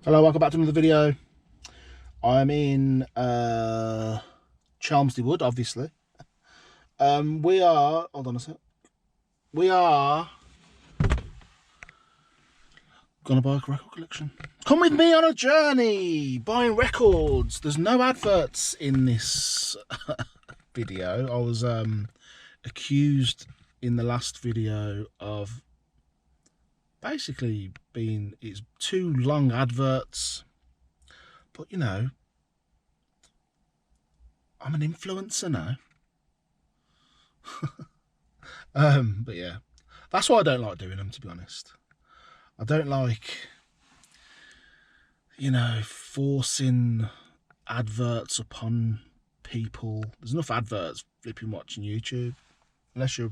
Hello, welcome back to another video. I'm in Chelmsley Wood, obviously. We are, hold on a sec. We are gonna buy a record collection. Come with me on a journey, buying records. There's no adverts in this video. I was accused in the last video of basically being, it's too long adverts, but you know, I'm an influencer now. But yeah, that's why I don't like doing them, to be honest. I don't like, you know, forcing adverts upon people. There's enough adverts flipping watching YouTube, unless you're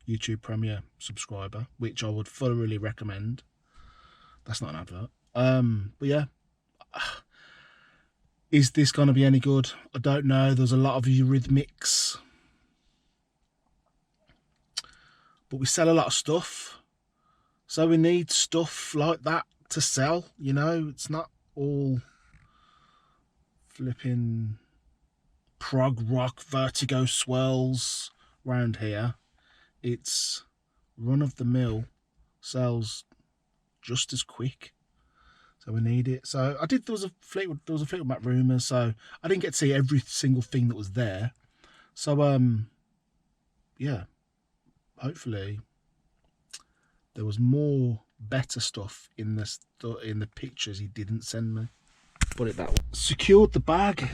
YouTube Premier subscriber, which I would thoroughly recommend. That's not an advert. But yeah, is this going to be any good? I don't know. There's a lot of Eurythmics, but we sell a lot of stuff, so we need stuff like that to sell. You know, it's not all flipping prog rock vertigo swirls round here. It's run-of-the-mill, sells just as quick, so we need it. So I did. There was a Fleetwood Mac rumours, so I didn't get to see every single thing that was there. So yeah, hopefully there was more better stuff in the pictures he didn't send me. Put it that way. Secured the bag.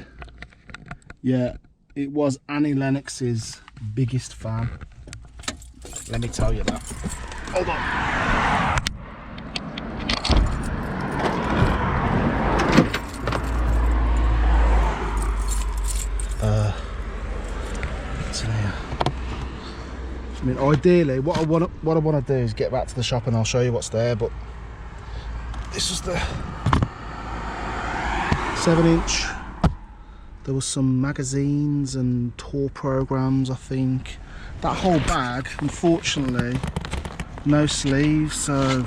Yeah, it was Annie Lennox's biggest fan. Let me tell you that. Hold on. What's in here? I mean, ideally, what I want to do is get back to the shop and I'll show you what's there. But this was the 7-inch. There was some magazines and tour programs, I think. That whole bag, unfortunately, no sleeves, so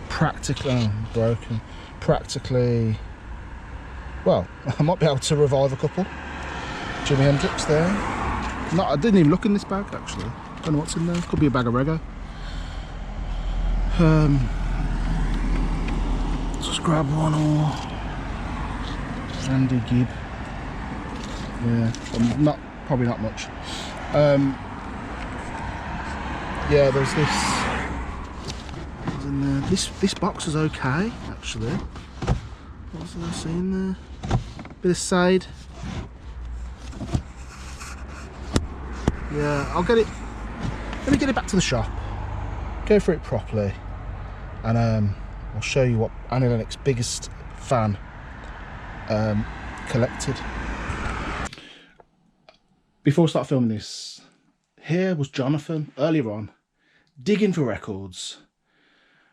practically broken. Practically, well, I might be able to revive a couple. Jimi Hendrix there. No, I didn't even look in this bag actually. Don't know what's in there. Could be a bag of reggae. Just grab one or Andy Gibb. Yeah, probably not much. Yeah, there's this in there. This box is okay actually. What was I seeing there? Bit of side. Yeah, I'll get it. Let me get it back to the shop, go for it properly, and I'll show you what Annie Lennox's biggest fan collected. Before I start filming this, here was Jonathan earlier on, digging for records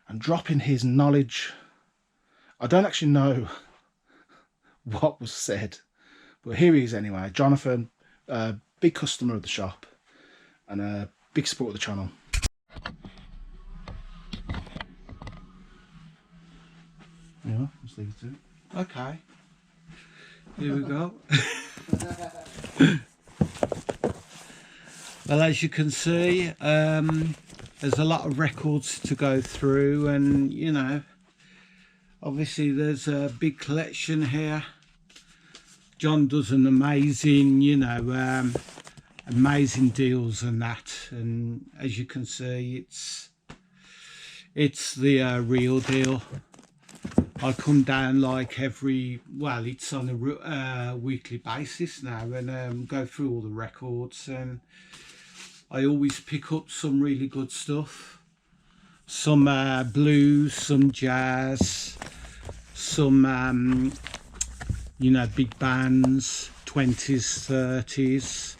and dropping his knowledge. I don't actually know what was said, but here he is anyway. Jonathan, big customer of the shop and a big support of the channel. Yeah, let's leave it to it. Okay, here we go. Well, as you can see, there's a lot of records to go through, and you know, obviously there's a big collection here. John does an amazing, you know, amazing deals and that, and as you can see, it's the real deal. I come down like it's on a weekly basis now, and go through all the records, and I always pick up some really good stuff. Some blues, some jazz, some you know, big bands, 20s, 30s.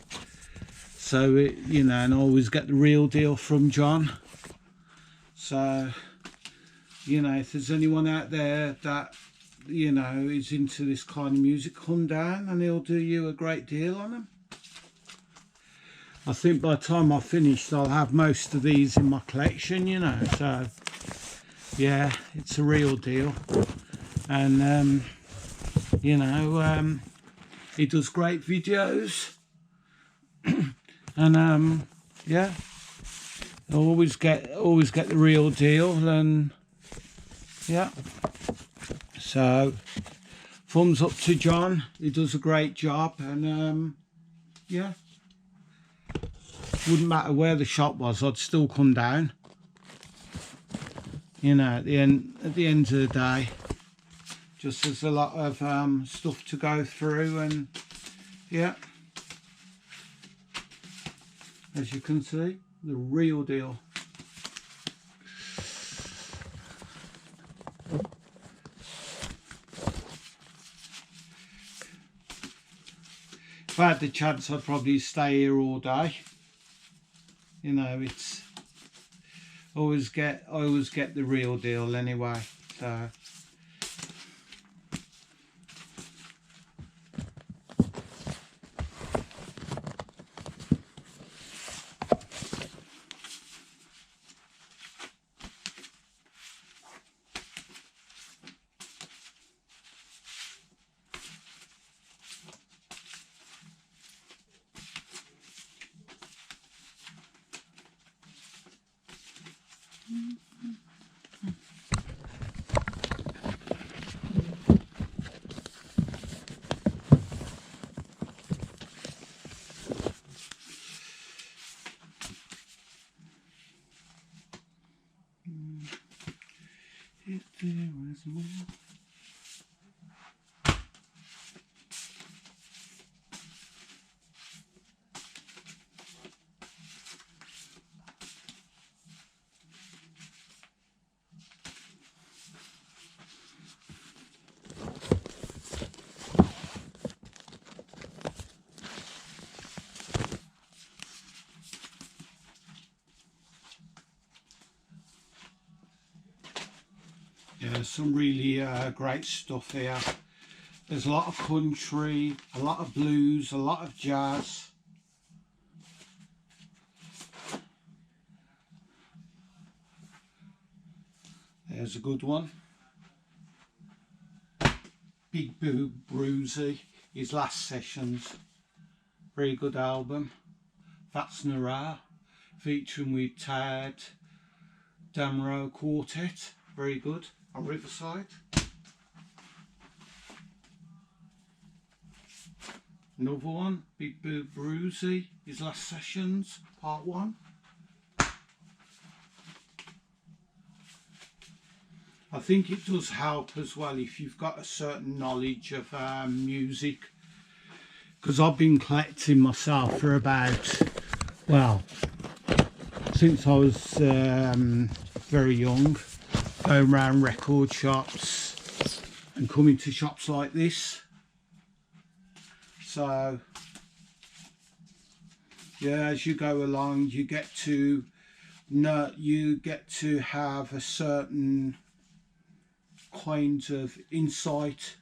So you know, and I always get the real deal from John. So you know, if there's anyone out there that, you know, is into this kind of music, come down and he'll do you a great deal on them. I think by the time I've finished, I'll have most of these in my collection, you know, so yeah, it's a real deal. and you know, he does great videos, and yeah, always get the real deal, and yeah. So thumbs up to John. He does a great job, and yeah. Wouldn't matter where the shop was, I'd still come down. You know, at the end of the day, just there's a lot of stuff to go through, and yeah, as you can see, the real deal. If I had the chance, I'd probably stay here all day. You know, it's I always get the real deal anyway. So if there was more. Yeah, some really great stuff here. There's a lot of country, a lot of blues, a lot of jazz. There's a good one. Big Boo Brucey, his last sessions. Very good album. That's Nara, featuring with Tad Damro Quartet. Very good. On Riverside. Another one, Big Boo Brucey, his last sessions, part 1. I think it does help as well if you've got a certain knowledge of music, because I've been collecting myself for about, well, since I was very young, going around record shops and coming to shops like this. So yeah, as you go along, you get to know, you get to have a certain kind of insight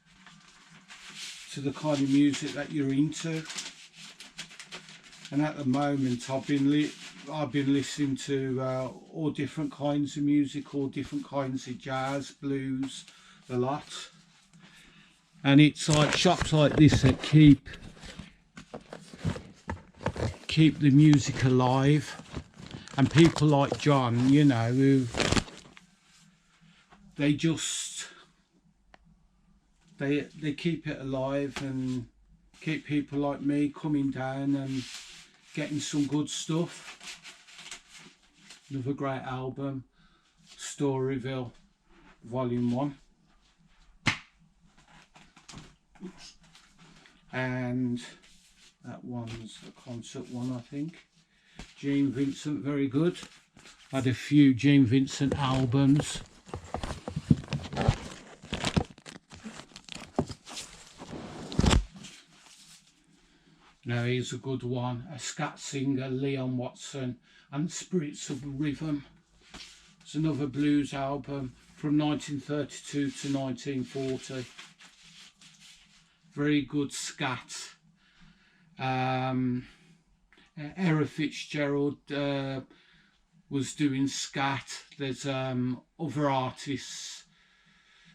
to the kind of music that you're into. And at the moment, I've been listening to all different kinds of music, all different kinds of jazz, blues, a lot. And it's like shops like this that keep the music alive, and people like John, you know, who they keep it alive and keep people like me coming down and getting some good stuff. Another great album, Storyville Volume 1. Oops. And that one's a concert one, I think. Gene Vincent, very good. Had a few Gene Vincent albums. Now here's a good one, a scat singer, Leon Watson, and Spirits of Rhythm. It's another blues album from 1932 to 1940. Very good scat. Ella Fitzgerald was doing scat. There's other artists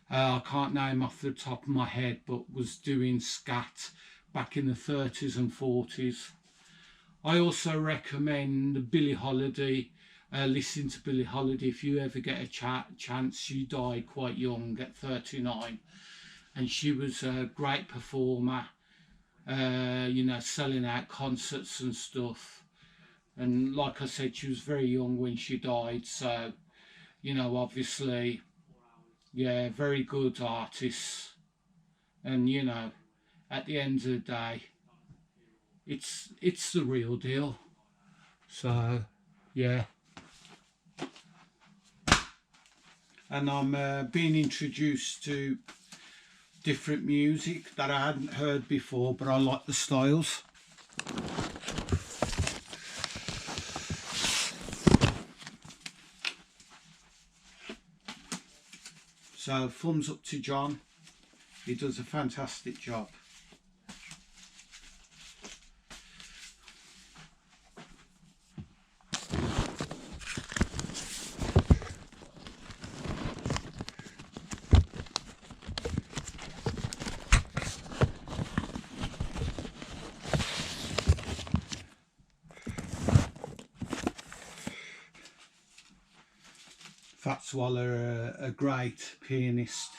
I can't name off the top of my head, but was doing scat back in the 30s and 40s. I also recommend Billie Holiday. Listen to Billie Holiday if you ever get a chance. She died quite young at 39, and she was a great performer, you know, selling out concerts and stuff. And like I said, she was very young when she died, so, you know, obviously, yeah, very good artist. And, you know, at the end of the day, it's the real deal. So, yeah. And I'm being introduced to different music that I hadn't heard before, but I like the styles. So thumbs up to John, he does a fantastic job. Fat Swaller, a great pianist.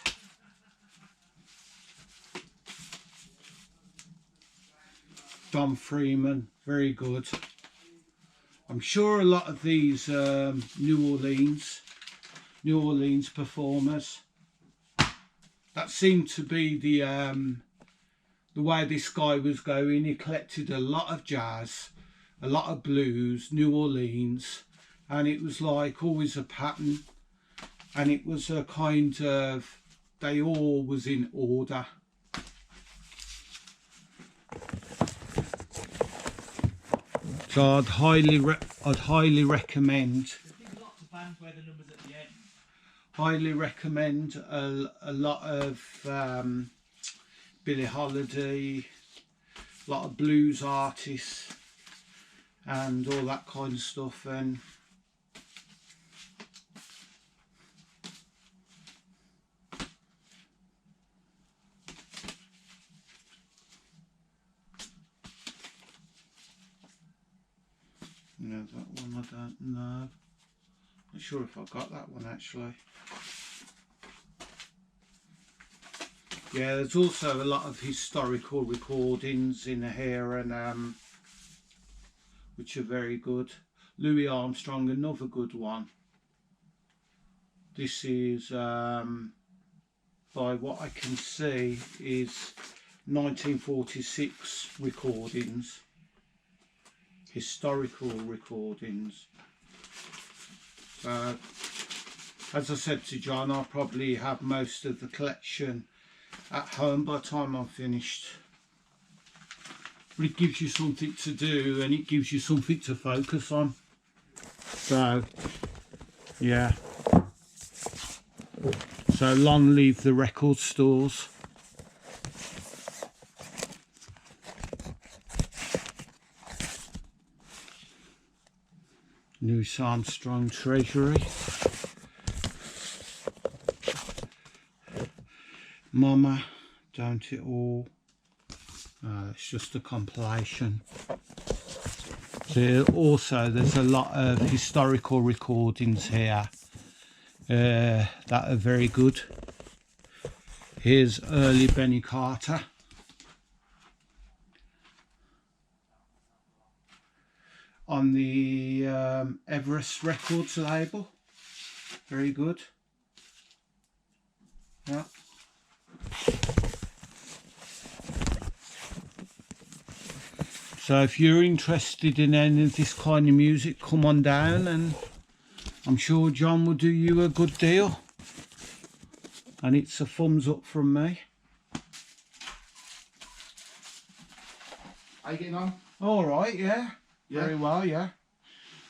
Don Freeman, very good. I'm sure a lot of these New Orleans performers, that seemed to be the way this guy was going. He collected a lot of jazz, a lot of blues, New Orleans, and it was like always a pattern, and it was a kind of, they all was in order. So I'd highly recommend. Highly recommend a lot of Billie Holiday, a lot of blues artists, and all that kind of stuff. And you know, that one I don't know. Not sure if I got that one actually. Yeah, there's also a lot of historical recordings in here, and which are very good. Louis Armstrong, another good one. This is by what I can see is 1946 recordings, historical recordings. As I said to John, I'll probably have most of the collection at home by the time I'm finished. But it gives you something to do, and it gives you something to focus on. So, yeah. So long live the record stores. Louis Armstrong Treasury. Mama, Don't It All. It's just a compilation. So also there's a lot of historical recordings here that are very good. Here's early Benny Carter. On the Everest Records label. Very good. Yeah. So if you're interested in any of this kind of music, come on down, and I'm sure John will do you a good deal. And it's a thumbs up from me. How you getting on? All right, yeah. Very well, yeah.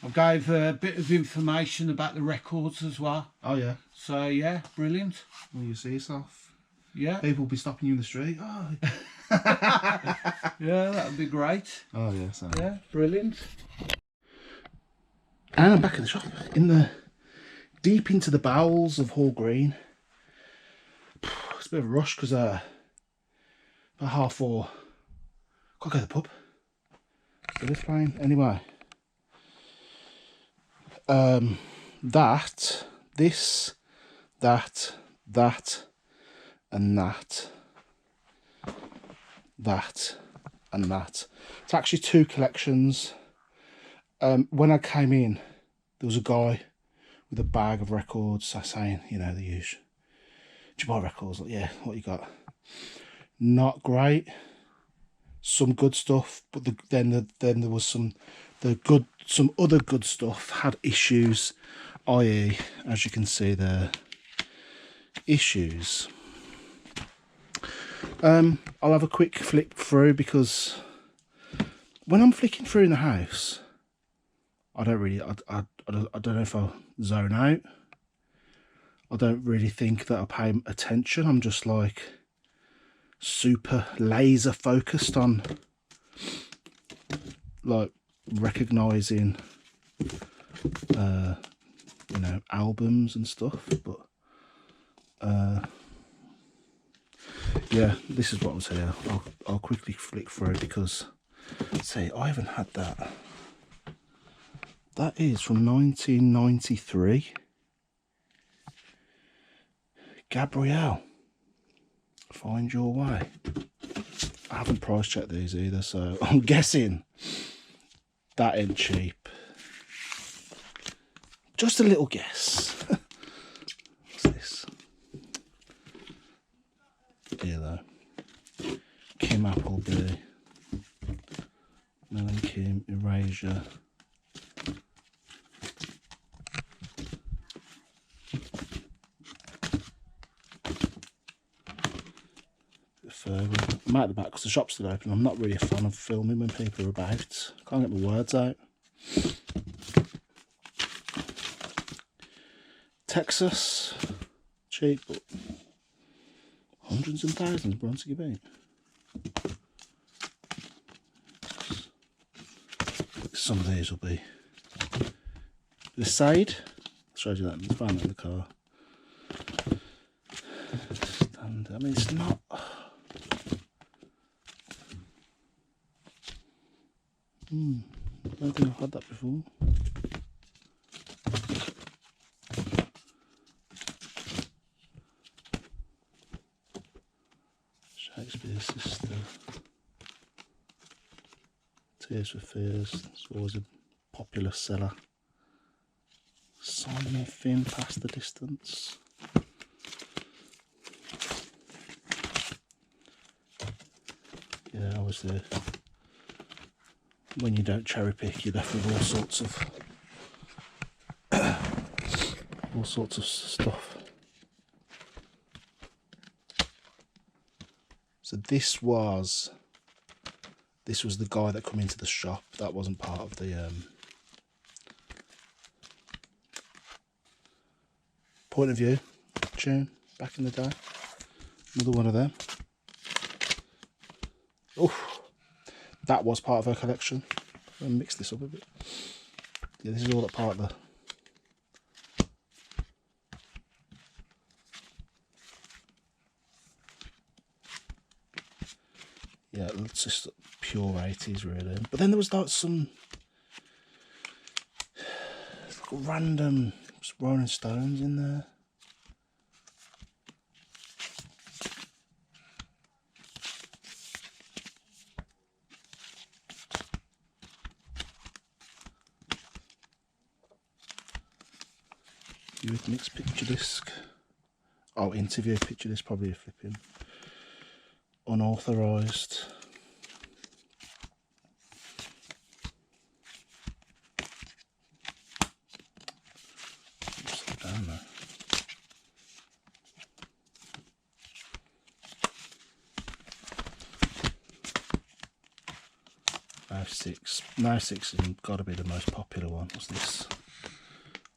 I gave a bit of information about the records as well. Oh yeah. So yeah, brilliant. Well, you see yourself. Yeah. People will be stopping you in the street. Oh. Yeah, that would be great. Oh yeah. So. Yeah, brilliant. And I'm back in the shop, deep into the bowels of Hall Green. a bit of a rush because about 4:30. Gotta go to the pub. Still is playing. Anyway. That, this, that, and that, and that. It's actually 2 collections. When I came in, there was a guy with a bag of records saying, you know, the usual, do you buy records? Like, yeah, what you got? Not great. Some good stuff, but then there was some other good stuff had issues, i.e., as you can see there, issues. I'll have a quick flick through because when I'm flicking through in the house, I don't know if I'll zone out. I don't really think that I pay attention. I'm just like super laser focused on like recognizing you know, albums and stuff, but yeah, this is what was here. I'll quickly flick through because see, I haven't had that. That is from 1993. Gabrielle, Find Your Way. I haven't price checked these either, so I'm guessing that ain't cheap. Just a little guess. What's this? Here though. Kim Appleby. Mel and Kim, Erasure. I'm out the back because the shop's still open. I'm not really a fan of filming when people are about. Can't get my words out. Texas, cheap, but hundreds and thousands Bronzy beat. Some of these will be this side. Showed you that in the van in the car. Stand. I mean, it's not. I don't think I've had that before. Shakespeare's Sister. Tears for Fears. It's always a popular seller. Simon Finn, Past the Distance. Yeah, obviously. When you don't cherry pick, you're left with all sorts of stuff. So this was the guy that come into the shop. That wasn't part of the Point of View tune back in the day. Another one of them. Oh. That was part of her collection. I'll mix this up a bit. Yeah, this is all a part of the. Yeah, it's just pure 80s really. But then there was like some random Rolling Stones in there. Eurythmics picture disc. Oh, interview picture disc, probably a flipping unauthorised. Down there. Now six has got to be the most popular one. What's this?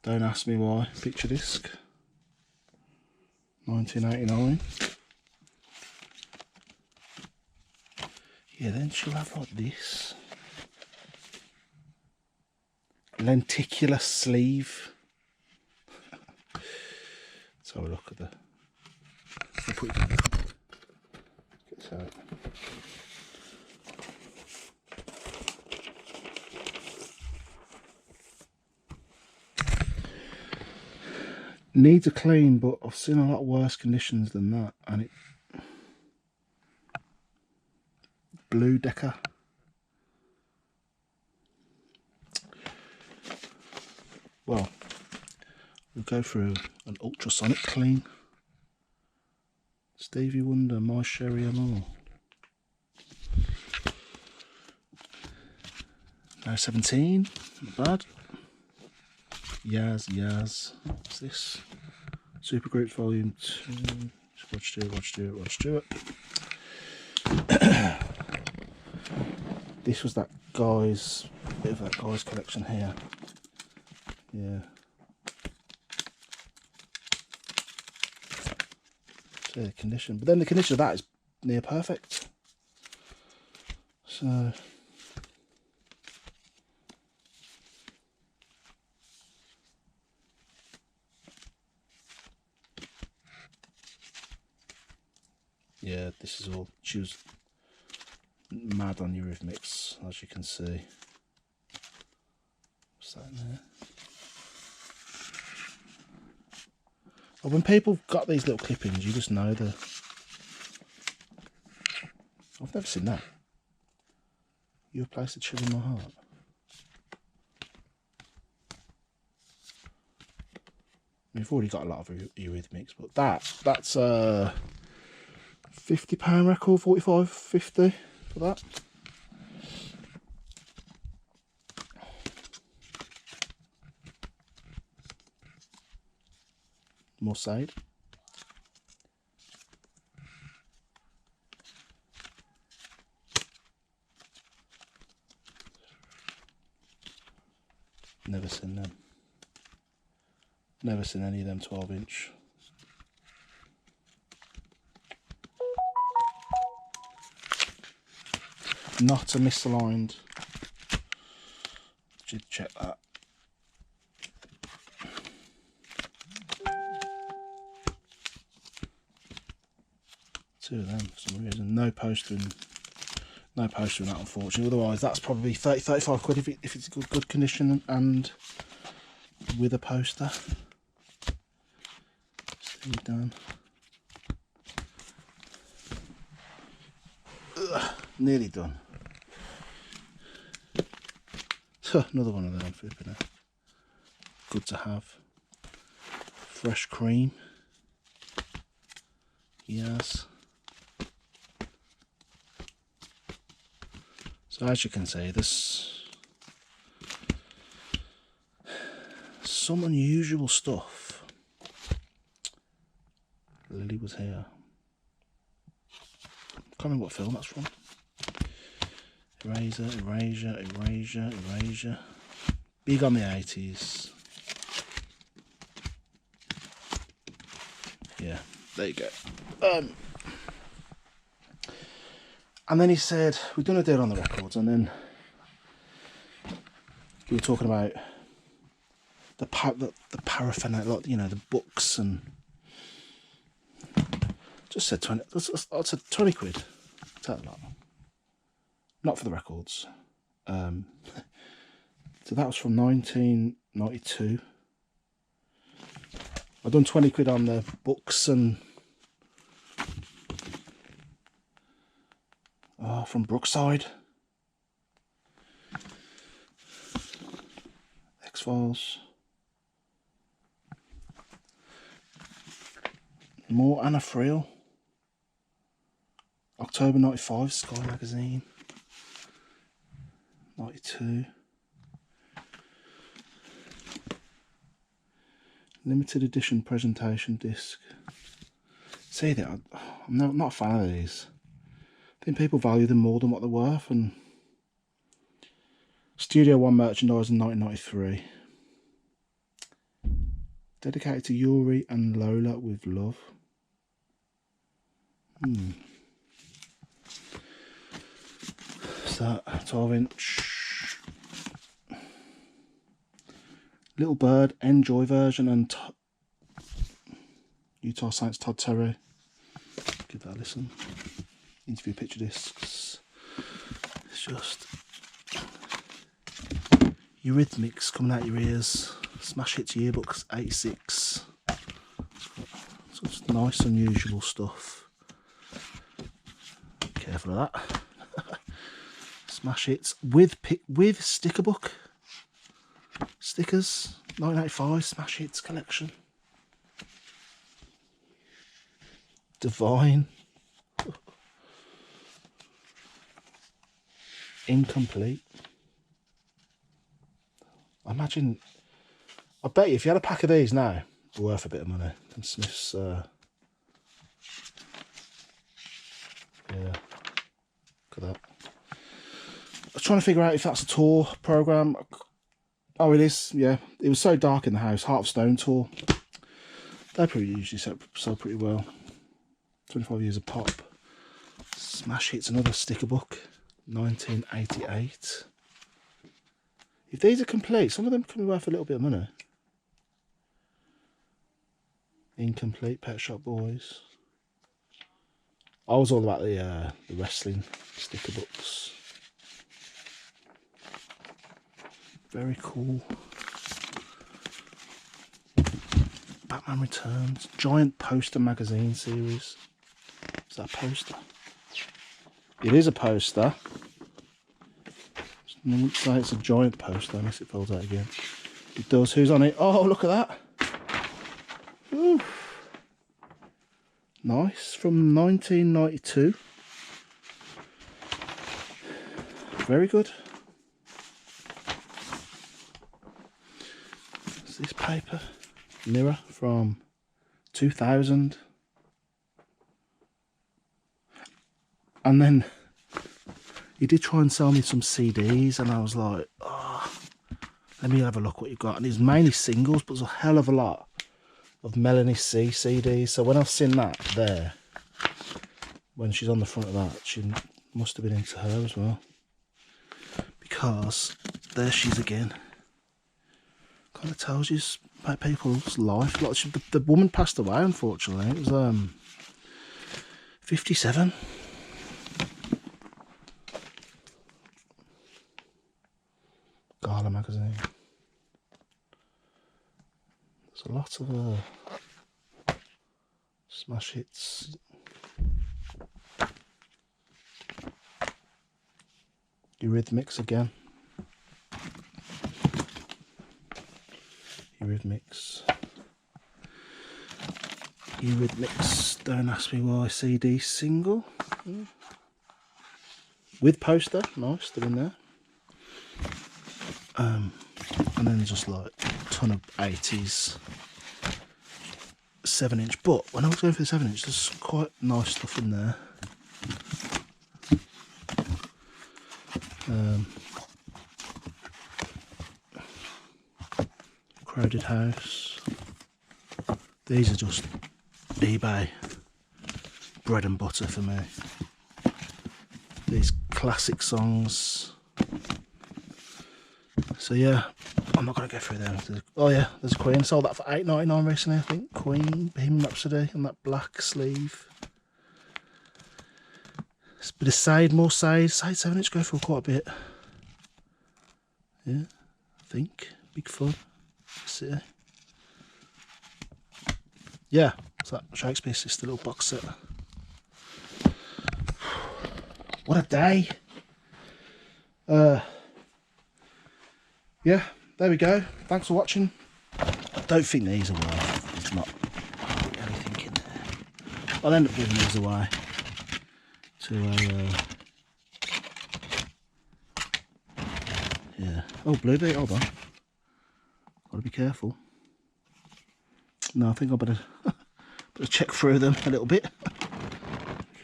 Don't Ask Me Why picture disc. 1989. Yeah, then she'll have like this. Lenticular sleeve. Let's have a look at the I'll put it down. Get this out. Needs a clean, but I've seen a lot worse conditions than that, and it blue decker. Well, we'll go through an ultrasonic clean. Stevie Wonder, My Sherry and All. Now 17, not bad. Yaz. What's this? Supergroups Volume 2. Rod Stewart. This was that guy's, bit of that guy's collection here. Yeah. So the condition, but then the condition of that is near perfect. So. Yeah, this is all, she was mad on Eurythmics, as you can see. What's that in there? Well, when people got these little clippings, you just know the... I've never seen that. You have placed a chill in my heart. We've already got a lot of Eurythmics, but that's a £50 record, 45, 50 for that. More side. Never seen them. Never seen any of them 12-inch. Not a misaligned. Should check that. Two of them for some reason. No poster in that, unfortunately. Otherwise, that's probably 30-35 quid if it's good condition and with a poster. Still done. Ugh, nearly done. Another one of them, flipping it. Good to have. Fresh cream. Yes. So as you can see, there's some unusual stuff. Lily was here. Can't remember what film that's from. Erasure. Big on the 80s. Yeah, there you go. And then he said, we've done a deal on the records, and then you were talking about the paraphernalia, you know, the books, and just said 20. I said 20 quid. Take that. Not for the records. So that was from 1992. I've done 20 quid on the books and from Brookside. X-Files. More Anna Friel. October 95, Sky Magazine. 92. Limited edition presentation disc. See that? I'm not a fan of these. I think people value them more than what they're worth. And Studio One merchandise in 1993. Dedicated to Yuri and Lola with love. So 12-inch. Little Bird, Enjoy version, and Utah Saints Todd Terry. give that a listen. Interview picture discs. It's just Eurythmics coming out your ears. Smash Hits Yearbooks 86. Such nice, unusual stuff. Careful of that. Smash Hits with sticker book. Stickers. 1985 Smash Hits collection. Divine. Incomplete. I bet you if you had a pack of these now, they're worth a bit of money. And Smith's, yeah. Look at that. I was trying to figure out if that's a tour program. Oh, it is, yeah. It was so dark in the house. Heart of Stone tour. They pretty usually sell pretty well. 25 years of pop. Smash Hits, another sticker book. 1988. If these are complete, some of them can be worth a little bit of money. Incomplete, Pet Shop Boys. I was all about the wrestling sticker books. Very cool. Batman Returns. Giant poster magazine series. Is that a poster? It is a poster. I wouldn't say it's a giant poster unless it folds out again. It does. Who's on it? Oh, look at that. Ooh. Nice. From 1992. Very good. What's this paper? Mirror from 2000. And then he did try and sell me some CDs, and I was like, oh, let me have a look what you've got. And it's mainly singles, but there's a hell of a lot of Melanie C CDs. So when I've seen that there, when she's on the front of that, she must have been into her as well. Because there she is again. Kind of tells you about people's life. Like the woman passed away, unfortunately. It was 57. Gala magazine. There's a lot of Smash Hits. Eurythmics again. Eurythmics. Don't ask me why. CD single. With poster. Nice, still in there. And then just like a ton of 80s 7-inch. But when I was going for the 7-inch, there's quite nice stuff in there. Crowded House. These are just eBay bread and butter for me. These classic songs. So yeah, I'm not going to go through them. Oh yeah, there's a Queen. Sold that for $8.99 recently, I think. Queen, Bohemian Rhapsody, and that black sleeve. It's a bit of Sade, more Sade. Sade 7-inch go for quite a bit. Yeah, I think. Big Fun. City. Yeah, it's that Shakespeare Sister little box set. What a day. Yeah, there we go. Thanks for watching. I don't think these are worth. There's not anything in there. I'll end up giving these away to a yeah. Oh, Bluebeat, hold on. Gotta be careful. No, I think I better check through them a little bit.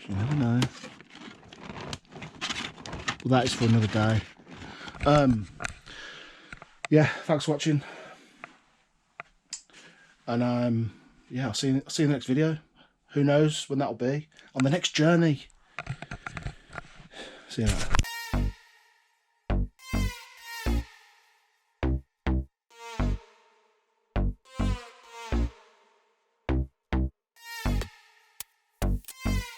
You never know. Well, that is for another day. Yeah, thanks for watching. And yeah, I'll see you in the next video. Who knows when that'll be? On the next journey. See you later.